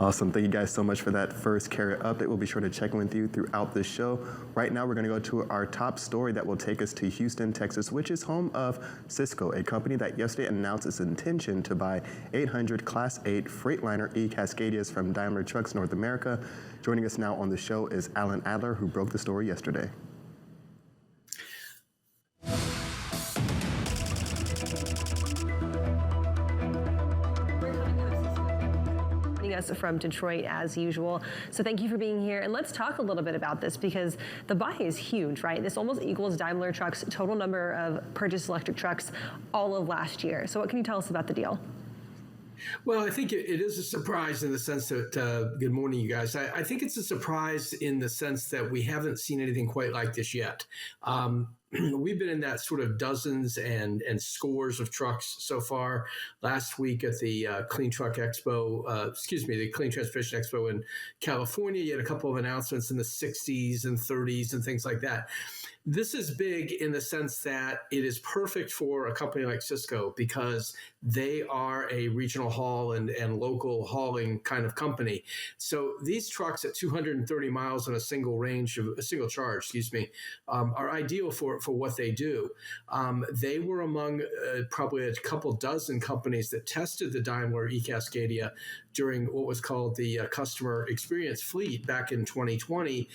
Awesome. Thank you guys so much for that first Carrier update. We'll be sure to check in with you throughout the show. Right now, we're going to go to our top story that will take us to Houston, Texas, which is home of Sysco, a company that yesterday announced its intention to buy 800 Class 8 Freightliner eCascadias from Daimler Trucks North America. Joining us now on the show is Alan Adler, who broke the story yesterday. Us from Detroit as usual. So thank you for being here. And let's talk a little bit about this because the buy is huge, right? This almost equals Daimler Trucks' total number of purchased electric trucks all of last year. So what can you tell us about the deal? Well, I think it is a surprise in the sense that, good morning, you guys. I think it's a surprise in the sense that we haven't seen anything quite like this yet. We've been in that sort of dozens and scores of trucks so far. Last week at the Clean Transportation Expo in California, you had a couple of announcements in the 60s and 30s and things like that. This is big in the sense that it is perfect for a company like Sysco because they are a regional haul and local hauling kind of company. So these trucks at 230 miles on a single charge, are ideal for what they do. They were among probably a couple dozen companies that tested the Daimler eCascadia during what was called the customer experience fleet back in 2020.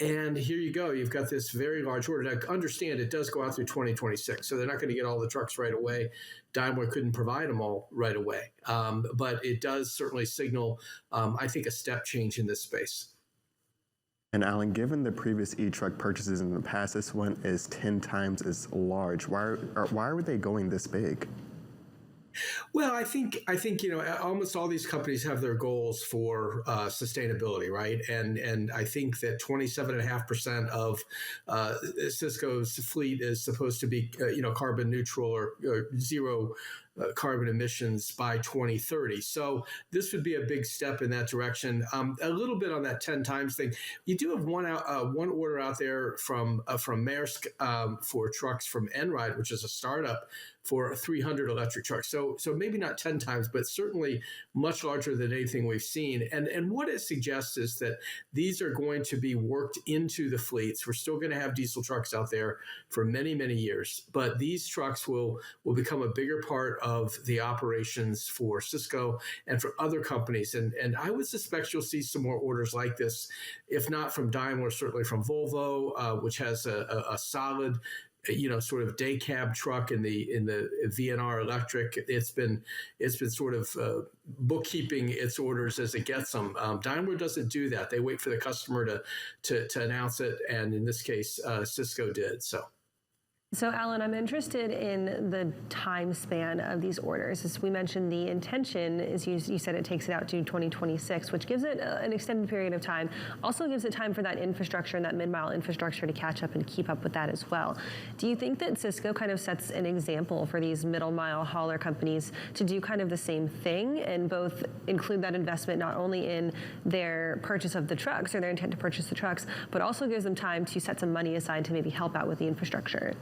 And here you go. You've got this very large order. Now, understand it does go out through 2026, so they're not going to get all the trucks right away. Daimler couldn't provide them all right away. But it does certainly signal, I think, a step change in this space. And Alan, given the previous e-truck purchases in the past, this one is 10 times as large. Why are they going this big? Well, I think almost all these companies have their goals for sustainability, right? And I think that 27.5% of Sysco's fleet is supposed to be carbon neutral or zero carbon emissions by 2030. So this would be a big step in that direction. A little bit on that 10 times thing. You do have one order out there from Maersk for trucks from Enride, which is a startup, for 300 electric trucks. So maybe not 10 times, but certainly much larger than anything we've seen. And what it suggests is that these are going to be worked into the fleets. We're still going to have diesel trucks out there for many, many years, but these trucks will become a bigger part of the operations for Sysco and for other companies. And I would suspect you'll see some more orders like this, if not from Daimler, certainly from Volvo, which has a solid sort of day cab truck in the VNR electric. It's been sort of bookkeeping its orders as it gets them. Daimler doesn't do that. They wait for the customer to announce it, and in this case, Sysco did. So, Alan, I'm interested in the time span of these orders. As we mentioned, the intention is you said it takes it out to 2026, which gives it an extended period of time. Also gives it time for that infrastructure and that mid-mile infrastructure to catch up and keep up with that as well. Do you think that Sysco kind of sets an example for these middle-mile hauler companies to do kind of the same thing and both include that investment not only in their purchase of the trucks or their intent to purchase the trucks, but also gives them time to set some money aside to maybe help out with the infrastructure?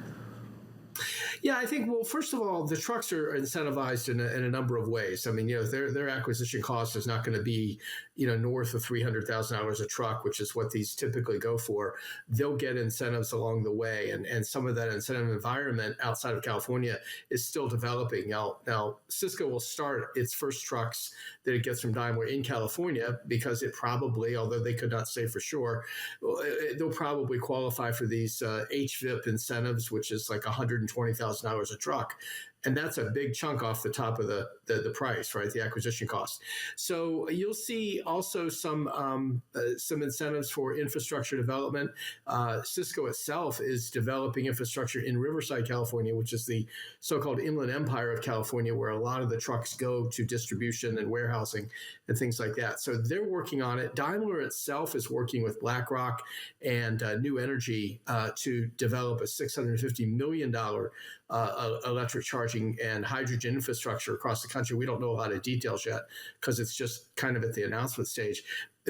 Yeah, I think, well, first of all, the trucks are incentivized in a number of ways. I mean, their acquisition cost is not going to be, north of $300,000 a truck, which is what these typically go for. They'll get incentives along the way. And some of that incentive environment outside of California is still developing. Now, Sysco will start its first trucks that it gets from Daimler in California because it probably, although they could not say for sure, they'll probably qualify for these HVIP incentives, which is like $120,000 a truck. And that's a big chunk off the top of the price, right? The acquisition cost. So you'll see also some incentives for infrastructure development. Sysco itself is developing infrastructure in Riverside, California, which is the so-called Inland Empire of California, where a lot of the trucks go to distribution and warehousing and things like that. So they're working on it. Daimler itself is working with BlackRock and New Energy to develop a $650 million electric charging and hydrogen infrastructure across the country. We don't know a lot of details yet because it's just kind of at the announcement stage.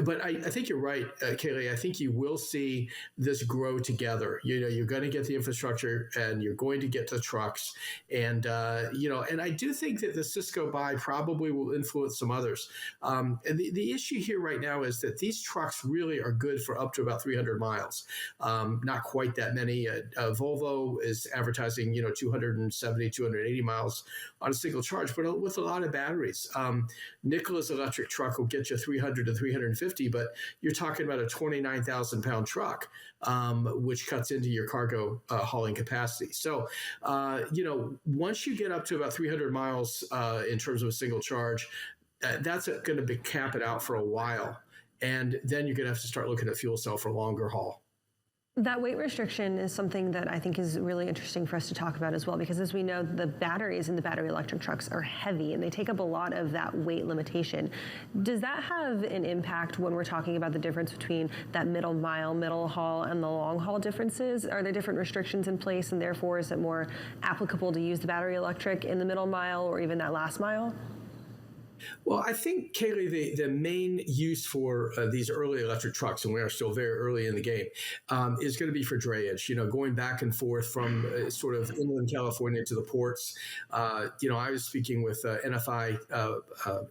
But I think you're right, Kaylee. I think you will see this grow together. You're going to get the infrastructure, and you're going to get the trucks, and and I do think that the Sysco buy probably will influence some others. And the issue here right now is that these trucks really are good for up to about 300 miles. Not quite that many. Volvo is advertising 270, 280 miles on a single charge, but with a lot of batteries. Nikola's electric truck will get you 300 to 350. But you're talking about a 29,000 pound truck, which cuts into your cargo hauling capacity. So, once you get up to about 300 miles in terms of a single charge, that's going to cap it out for a while. And then you're going to have to start looking at fuel cell for longer haul. That weight restriction is something that I think is really interesting for us to talk about as well, because as we know, the batteries in the battery electric trucks are heavy and they take up a lot of that weight limitation. Does that have an impact when we're talking about the difference between that middle mile, middle haul, and the long haul differences? Are there different restrictions in place, and therefore is it more applicable to use the battery electric in the middle mile or even that last mile? Well, I think, Kaylee, the main use for these early electric trucks, and we are still very early in the game, is going to be for drayage, going back and forth from sort of inland California to the ports. I was speaking with NFI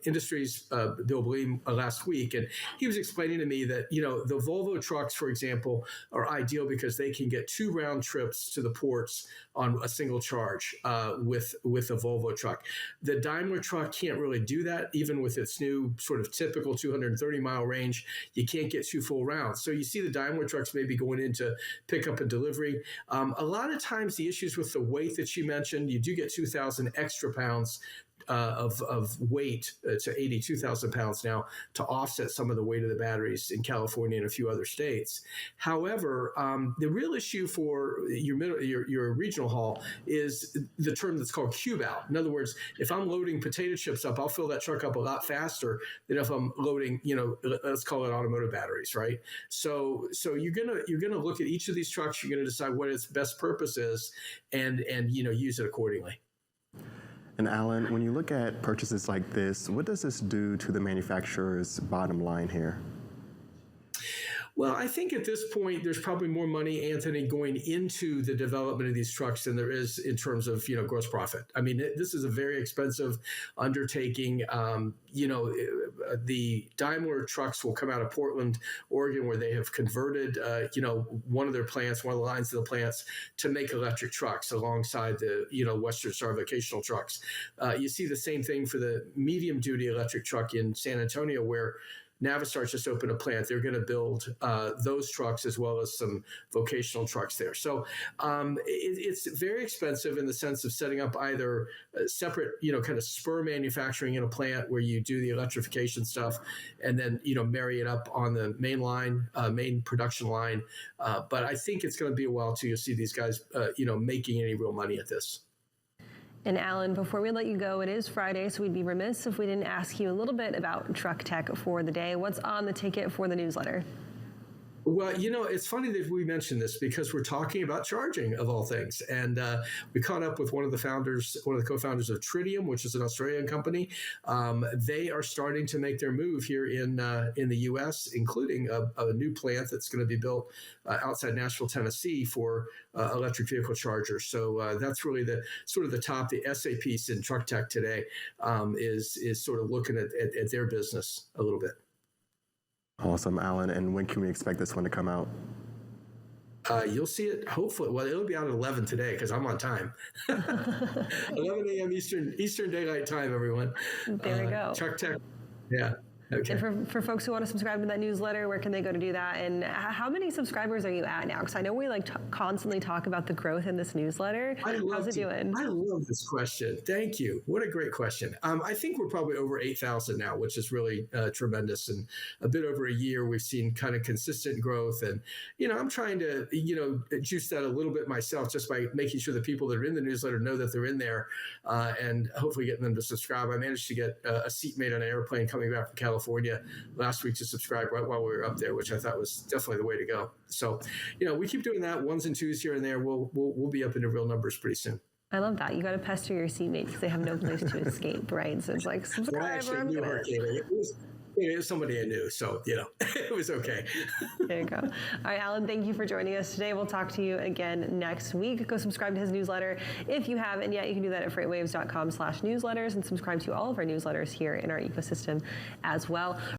Industries, Bill Bleem, last week, and he was explaining to me that, the Volvo trucks, for example, are ideal because they can get 2 round trips to the ports on a single charge with a Volvo truck. The Daimler truck can't really do that. Even with its new sort of typical 230 mile range, you can't get 2 full rounds. So you see the Daimler trucks maybe going into pickup and delivery. A lot of times the issues with the weight that you mentioned, you do get 2,000 extra pounds of weight to 82,000 pounds now to offset some of the weight of the batteries in California and a few other states. However, the real issue for your regional haul is the term that's called cube out. In other words, if I'm loading potato chips up, I'll fill that truck up a lot faster than if I'm loading, let's call it automotive batteries, right? So you're gonna look at each of these trucks. You're gonna decide what its best purpose is, and use it accordingly. And Alan, when you look at purchases like this, what does this do to the manufacturer's bottom line here? Well, I think at this point, there's probably more money, Anthony, going into the development of these trucks than there is in terms of, gross profit. I mean, this is a very expensive undertaking. The Daimler trucks will come out of Portland, Oregon, where they have converted, one of their plants, one of the lines of the plants to make electric trucks alongside the, Western Star vocational trucks. You see the same thing for the medium duty electric truck in San Antonio, where Navistar just opened a plant. They're going to build those trucks as well as some vocational trucks there. So it's very expensive in the sense of setting up either separate, kind of spur manufacturing in a plant where you do the electrification stuff and then, marry it up on the main line, main production line. But I think it's going to be a while till you see these guys, making any real money at this. And Alan, before we let you go, it is Friday, so we'd be remiss if we didn't ask you a little bit about truck tech for the day. What's on the ticket for the newsletter? Well, it's funny that we mentioned this because we're talking about charging of all things. And we caught up with one of the co-founders of Tritium, which is an Australian company. They are starting to make their move here in the U.S., including a new plant that's going to be built outside Nashville, Tennessee for electric vehicle chargers. So that's really the top, the essay piece in truck tech today is sort of looking at their business a little bit. Awesome, Alan. And when can we expect this one to come out? You'll see it, hopefully. Well, it'll be out at 11 today because I'm on time. 11 a.m. Eastern Daylight Time, everyone. There we go. Truck Tech. Yeah. Okay. And for folks who want to subscribe to that newsletter, where can they go to do that? And how many subscribers are you at now? Because I know we constantly talk about the growth in this newsletter. How's it doing? I love this question. Thank you. What a great question. I think we're probably over 8,000 now, which is really tremendous. And a bit over a year, we've seen kind of consistent growth. And, I'm trying to, juice that a little bit myself just by making sure the people that are in the newsletter know that they're in there and hopefully getting them to subscribe. I managed to get a seat made on an airplane coming back from California last week to subscribe right while we were up there, which I thought was definitely the way to go. So, we keep doing that, ones and twos here and there. We'll be up into real numbers pretty soon. I love that. You got to pester your seatmates because they have no place to escape, right? So it's like, subscribe or I'm going to. somebody I knew, so it was okay. There you go. All right, Alan, thank you for joining us today. We'll talk to you again next week. Go subscribe to his newsletter if you haven't yet. You can do that at freightwaves.com/newsletters and subscribe to all of our newsletters here in our ecosystem as well.